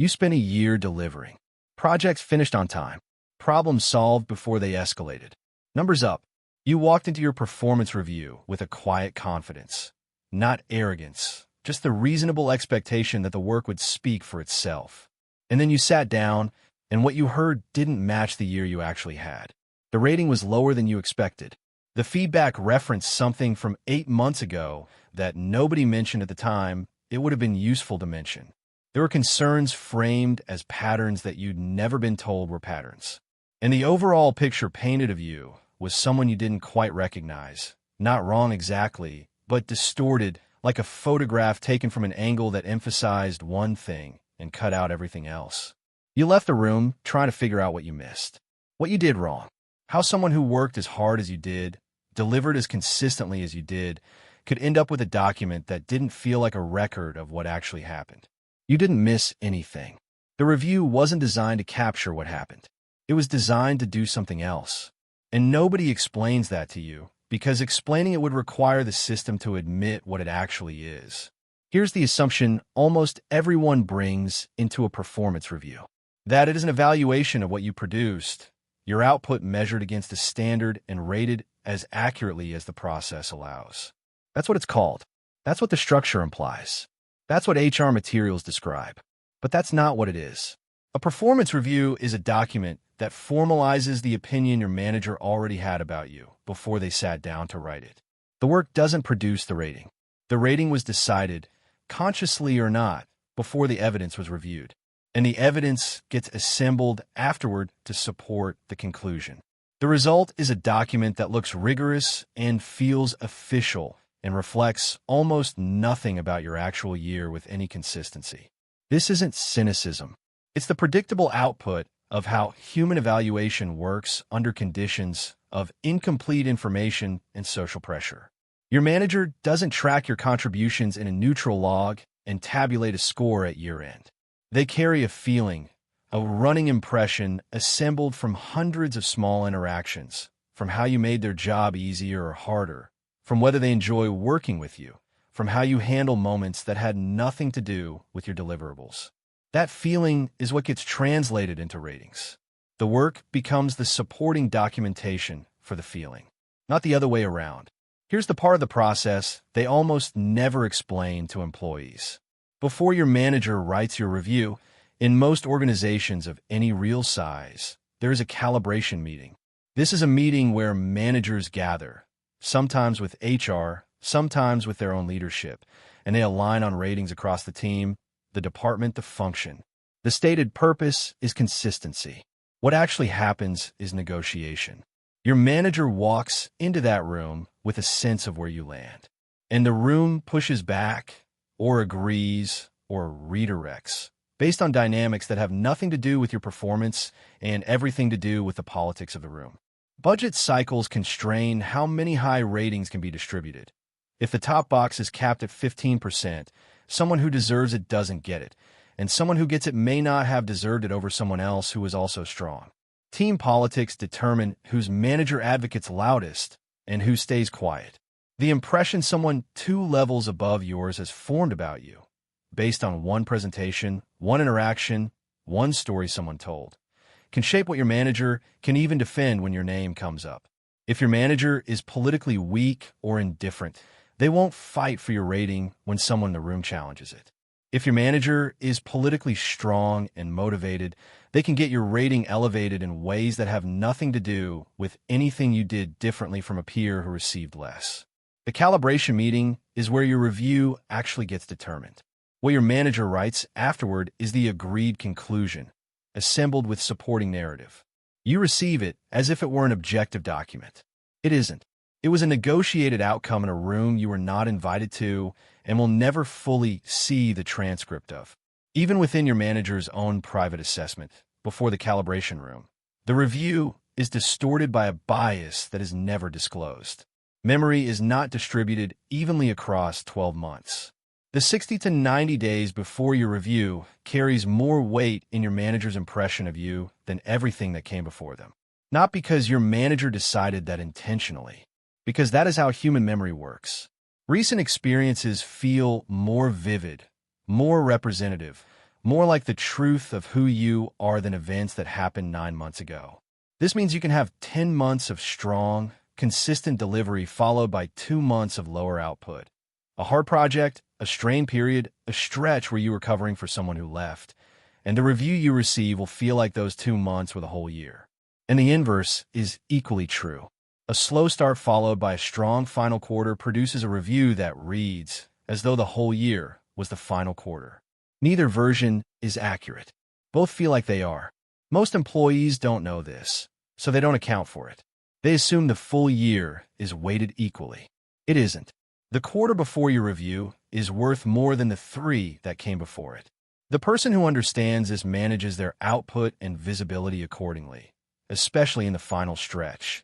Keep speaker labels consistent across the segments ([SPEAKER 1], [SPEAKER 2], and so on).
[SPEAKER 1] You spent a year delivering. Projects finished on time. Problems solved before they escalated. Numbers up. You walked into your performance review with a quiet confidence. Not arrogance, just the reasonable expectation that the work would speak for itself. And then you sat down, and what you heard didn't match the year you actually had. The rating was lower than you expected. The feedback referenced something from 8 months ago that nobody mentioned at the time. It would have been useful to mention. There were concerns framed as patterns that you'd never been told were patterns. And the overall picture painted of you was someone you didn't quite recognize. Not wrong exactly, but distorted, like a photograph taken from an angle that emphasized one thing and cut out everything else. You left the room trying to figure out what you missed, what you did wrong, how someone who worked as hard as you did, delivered as consistently as you did, could end up with a document that didn't feel like a record of what actually happened. You didn't miss anything. The review wasn't designed to capture what happened. It was designed to do something else. And nobody explains that to you, because explaining it would require the system to admit what it actually is. Here's the assumption almost everyone brings into a performance review: that it is an evaluation of what you produced, your output measured against a standard and rated as accurately as the process allows. That's what it's called. That's what the structure implies. That's what HR materials describe. But that's not what it is. A performance review is a document that formalizes the opinion your manager already had about you before they sat down to write it. The work doesn't produce the rating. The rating was decided, consciously or not, before the evidence was reviewed. And the evidence gets assembled afterward to support the conclusion. The result is a document that looks rigorous and feels official and reflects almost nothing about your actual year with any consistency. This isn't cynicism. It's the predictable output of how human evaluation works under conditions of incomplete information and social pressure. Your manager doesn't track your contributions in a neutral log and tabulate a score at year-end. They carry a feeling, a running impression assembled from hundreds of small interactions, from how you made their job easier or harder, from whether they enjoy working with you, from how you handle moments that had nothing to do with your deliverables. That feeling is what gets translated into ratings. The work becomes the supporting documentation for the feeling, not the other way around. Here's the part of the process they almost never explain to employees. Before your manager writes your review, in most organizations of any real size, there is a calibration meeting. This is a meeting where managers gather, sometimes with HR, sometimes with their own leadership, and they align on ratings across the team, the department, the function. The stated purpose is consistency. What actually happens is negotiation. Your manager walks into that room with a sense of where you land, and the room pushes back, or agrees, or redirects, based on dynamics that have nothing to do with your performance and everything to do with the politics of the room. Budget cycles constrain how many high ratings can be distributed. If the top box is capped at 15%, someone who deserves it doesn't get it, and someone who gets it may not have deserved it over someone else who is also strong. Team politics determine whose manager advocates loudest and who stays quiet. The impression someone 2 levels above yours has formed about you, based on one presentation, one interaction, one story someone told, can shape what your manager can even defend when your name comes up. If your manager is politically weak or indifferent, they won't fight for your rating when someone in the room challenges it. If your manager is politically strong and motivated, they can get your rating elevated in ways that have nothing to do with anything you did differently from a peer who received less. The calibration meeting is where your review actually gets determined. What your manager writes afterward is the agreed conclusion, assembled with supporting narrative. You receive it as if it were an objective document. It isn't. It was a negotiated outcome in a room you were not invited to and will never fully see the transcript of. Even within your manager's own private assessment, before the calibration room, the review is distorted by a bias that is never disclosed. Memory is not distributed evenly across 12 months. The 60 to 90 days before your review carries more weight in your manager's impression of you than everything that came before them. Not because your manager decided that intentionally, because that is how human memory works. Recent experiences feel more vivid, more representative, more like the truth of who you are than events that happened 9 months ago. This means you can have 10 months of strong, consistent delivery followed by 2 months of lower output. A hard project, a strain period, a stretch where you were covering for someone who left, and the review you receive will feel like those 2 months were the whole year. And the inverse is equally true. A slow start followed by a strong final quarter produces a review that reads as though the whole year was the final quarter. Neither version is accurate. Both feel like they are. Most employees don't know this, so they don't account for it. They assume the full year is weighted equally. It isn't. The quarter before your review is worth more than the 3 that came before it. The person who understands this manages their output and visibility accordingly, especially in the final stretch.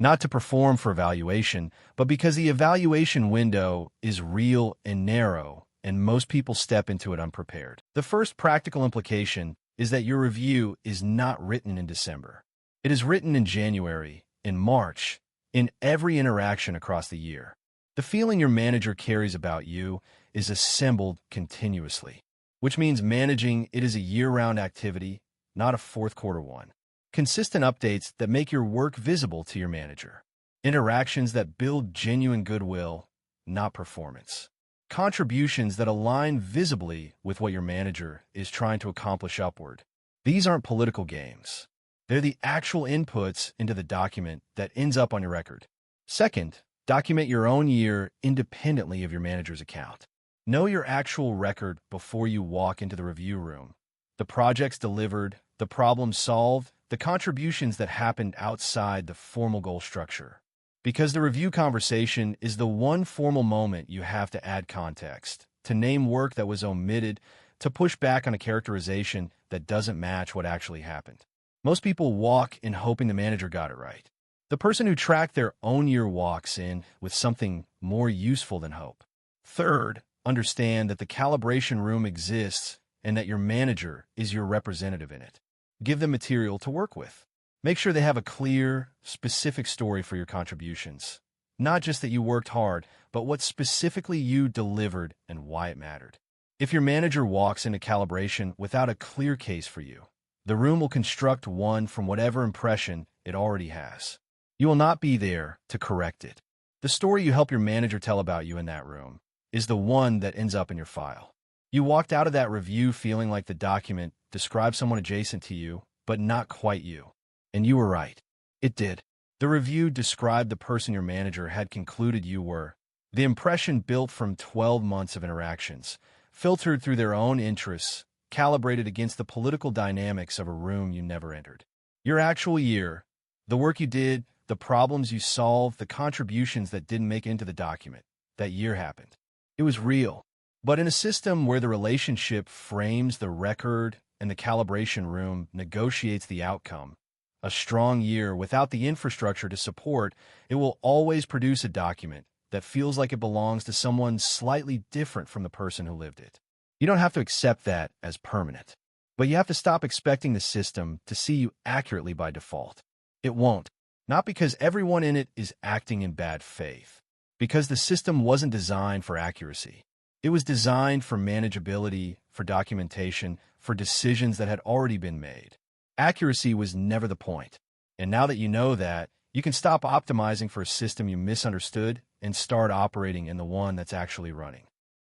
[SPEAKER 1] Not to perform for evaluation, but because the evaluation window is real and narrow, and most people step into it unprepared. The first practical implication is that your review is not written in December. It is written in January, in March, in every interaction across the year. The feeling your manager carries about you is assembled continuously, which means managing it is a year-round activity, not a fourth quarter one. Consistent updates that make your work visible to your manager. Interactions that build genuine goodwill, not performance. Contributions that align visibly with what your manager is trying to accomplish upward. These aren't political games. They're the actual inputs into the document that ends up on your record. Second, document your own year independently of your manager's account. Know your actual record before you walk into the review room. The projects delivered, the problems solved, the contributions that happened outside the formal goal structure. Because the review conversation is the one formal moment you have to add context, to name work that was omitted, to push back on a characterization that doesn't match what actually happened. Most people walk in hoping the manager got it right. The person who tracked their own year walks in with something more useful than hope. Third, understand that the calibration room exists and that your manager is your representative in it. Give them material to work with. Make sure they have a clear, specific story for your contributions. Not just that you worked hard, but what specifically you delivered and why it mattered. If your manager walks into calibration without a clear case for you, the room will construct one from whatever impression it already has. You will not be there to correct it. The story you help your manager tell about you in that room is the one that ends up in your file. You walked out of that review feeling like the document described someone adjacent to you, but not quite you. And you were right. It did. The review described the person your manager had concluded you were. The impression built from 12 months of interactions, filtered through their own interests, calibrated against the political dynamics of a room you never entered. Your actual year, the work you did, the problems you solved, the contributions that didn't make it into the document, that year happened. It was real. But in a system where the relationship frames the record and the calibration room negotiates the outcome, a strong year without the infrastructure to support, it will always produce a document that feels like it belongs to someone slightly different from the person who lived it. You don't have to accept that as permanent, but you have to stop expecting the system to see you accurately by default. It won't. Not because everyone in it is acting in bad faith, because the system wasn't designed for accuracy. It was designed for manageability, for documentation, for decisions that had already been made. Accuracy was never the point. And now that you know that, you can stop optimizing for a system you misunderstood and start operating in the one that's actually running.